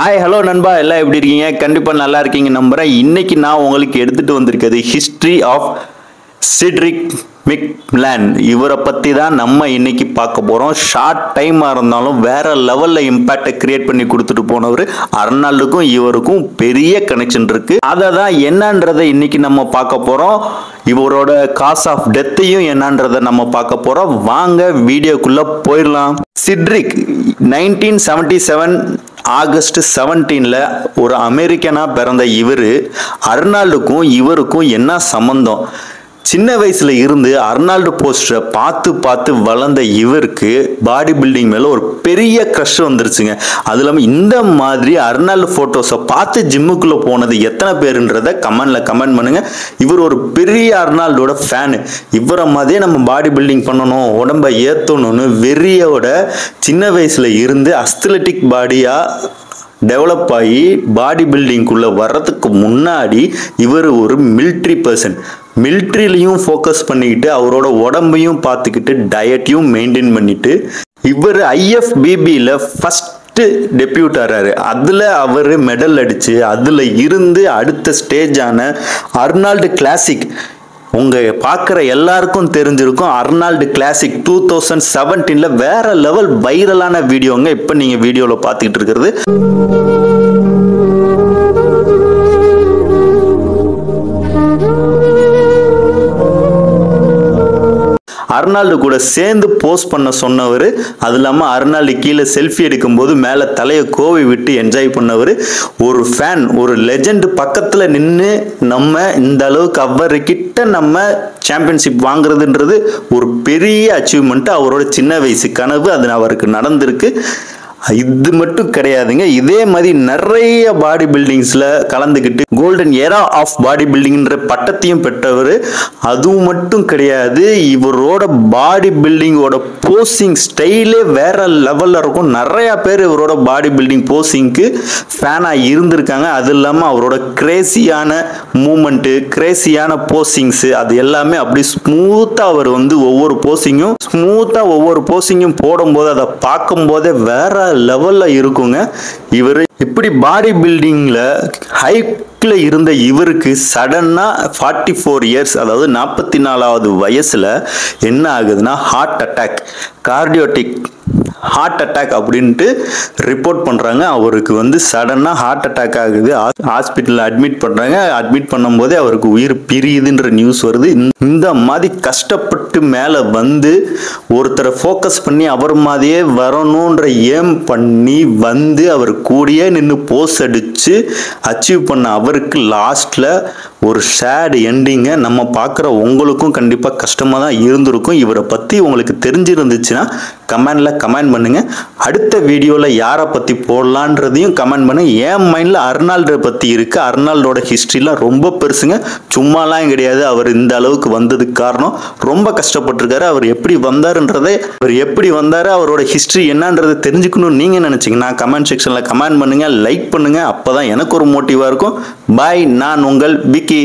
Hi hello நண்பா, எல்லாம் எப்படி இருக்கீங்க? கண்டிப்பாக நல்லா இருக்கீங்க நம்புகிறேன். இன்னைக்கு நான் உங்களுக்கு எடுத்துகிட்டு வந்திருக்கிறது ஹிஸ்ட்ரி ஆஃப் சிட்ரிக் மெக்மிலான். இவரை பற்றி தான் நம்ம இன்னைக்கு பார்க்க போகிறோம். ஷார்ட் டைமாக இருந்தாலும் வேற லெவலில் இம்பேக்டை கிரியேட் பண்ணி கொடுத்துட்டு போனவர். அர்னால்டுக்கும் இவருக்கும் பெரிய கனெக்ஷன் இருக்கு. அதை தான் என்னன்றதை இன்னைக்கு நம்ம பார்க்க போகிறோம். இவரோட காஸ் ஆஃப் டெத்தையும் என்னன்றதை நம்ம பார்க்க போகிறோம். வாங்க வீடியோக்குள்ளே போயிடலாம். சிட்ரிக் 1977 ஆகஸ்ட் 17ல ஒரு அமெரிக்கனா பிறந்த இவரு அர்னால்டுக்கும் இவருக்கும் என்ன சம்பந்தம்? சின்ன வயசுல இருந்து அர்னால்டு போஸ்டரை பார்த்து பார்த்து வளர்ந்த இவருக்கு பாடி பில்டிங் மேல ஒரு பெரிய க்ரஷ் வந்துருச்சுங்க. அது இல்லாமல் இந்த மாதிரி அர்னால்டு போட்டோஸை பார்த்து ஜிம்முக்குள்ள போனது எத்தனை பேருன்றத கமெண்ட் பண்ணுங்க. இவர் ஒரு பெரிய அர்னால்டோட ஃபேனு. இவரை மாதிரியே நம்ம பாடி பில்டிங் பண்ணணும், உடம்பை ஏற்றணும்னு வெறியோட சின்ன வயசுல இருந்து அஸ்தலட்டிக் பாடியா டெவலப் ஆகி பாடி பில்டிங்குள்ள வர்றதுக்கு முன்னாடி இவர் ஒரு மிலிட்ரி பர்சன். மிலிட்ரிலையும் ஃபோக்கஸ் பண்ணிக்கிட்டு அவரோட உடம்பையும் பார்த்துக்கிட்டு டயட்டையும் மெயின்டைன் பண்ணிட்டு இவர் IFBBயில் ஃபர்ஸ்ட் டெபியூட் ஆறாரு. அதில் அவர் மெடல் அடிச்சு அதில் இருந்து அடுத்த ஸ்டேஜான அர்னால்டு கிளாசிக், உங்க பார்க்குற எல்லாருக்கும் தெரிஞ்சிருக்கும். அர்னால்டு கிளாசிக் 2017 வேற லெவல் வைரலான வீடியோங்க. இப்போ நீங்க வீடியோவில் பார்த்துக்கிட்டு இருக்கிறது. அர்னால்டு கூட சேர்ந்து போஸ்ட் பண்ண சொன்னவர். அது இல்லாமல் அர்னால்டு கீழே செல்ஃபி எடுக்கும்போது மேலே தலையை கோவி விட்டு என்ஜாய் பண்ணவர். ஒரு ஃபேன், ஒரு லெஜெண்ட் பக்கத்தில் நின்று நம்ம இந்த அளவுக்கு அவர்கிட்ட நம்ம சாம்பியன்ஷிப் வாங்குறதுன்றது ஒரு பெரிய அச்சீவ்மெண்ட். அவரோட சின்ன வயசு கனவு அது அவருக்கு நடந்திருக்கு. இது மட்டும் கிடையாதுங்க, இதே மாதிரி நிறைய பாடி பில்டிங்ஸ்ல கலந்துக்கிட்டு கோல்டன் ஏரா ஆஃப் பாடி பில்டிங்ன்ற பட்டத்தையும் பெற்றவர். அதுவும் மட்டும் கிடையாது, இவரோட பாடி பில்டிங்கோட போசிங் ஸ்டைலே வேற லெவல்ல இருக்கும். நிறைய பேர் இவரோட பாடி பில்டிங் போசிங்க்கு ஃபேனா இருந்திருக்காங்க. அது இல்லாமல் அவரோட கிரேசியான மூமெண்ட்டு, கிரேசியான போசிங்ஸ் அது எல்லாமே அப்படி ஸ்மூத்தா அவர் ஒவ்வொரு போசிங்கும் போடும்போது அதை பார்க்கும் போதே வேற லெவல்ல இருக்குங்க. இவர் இப்படி பாடி பில்டிங்ல ஹைக்ல இருந்த இவருக்கு சடனா 44 இயர்ஸ், அதாவது 44வது வயசுல என்ன ஆகுதுன்னா ஹார்ட் அட்டாக், கார்டியோட்டிக் ஹார்ட் அட்டாக் அப்படின்ட்டு ரிப்போர்ட் பண்ணுறாங்க. அவருக்கு சடனாக ஹார்ட் அட்டாக் ஆகுது. ஹாஸ்பிட்டலில் அட்மிட் பண்ணுறாங்க. அட்மிட் பண்ணும்போதே அவருக்கு உயிர் பிரியுதுன்ற நியூஸ் வருது. இந்த மாதிரி கஷ்டப்பட்டு மேலே ஒருத்தரை ஃபோக்கஸ் பண்ணி அவர் மாதிரியே வரணுன்ற ஏம் பண்ணி அவர் கூடயே நின்று போஸ் அடித்து அச்சீவ் பண்ண அவருக்கு லாஸ்ட்டில் ஒரு சேட் எண்டிங்கை நம்ம பார்க்குற உங்களுக்கும் கண்டிப்பாக கஷ்டமாக தான் இருந்திருக்கும். இவரை பற்றி உங்களுக்கு தெரிஞ்சிருந்துச்சுன்னா கமெண்ட் பண்ணுங்க. அடுத்த வீடியோவில் யாரை பற்றி போடலான்றதையும் கமெண்ட் பண்ணுங்க. என் மைண்டில் அர்னால்டு பற்றி இருக்கு. அர்னால்டோட ஹிஸ்ட்ரிலாம் ரொம்ப பெருசுங்க, சும்மாலாம் கிடையாது. அவர் இந்த அளவுக்கு வந்ததுக்கு காரணம் ரொம்ப கஷ்டப்பட்டிருக்காரு. அவர் எப்படி வந்தாரு, அவரோட ஹிஸ்ட்ரி என்னன்றதை தெரிஞ்சுக்கணும்னு நீங்கள் நினச்சிங்கன்னா கமெண்ட் செக்ஷனில் கமெண்ட் பண்ணுங்க, லைக் பண்ணுங்க. அப்போ தான் எனக்கு ஒரு மோட்டிவாக இருக்கும். பாய், நான் உங்கள் விக்கி.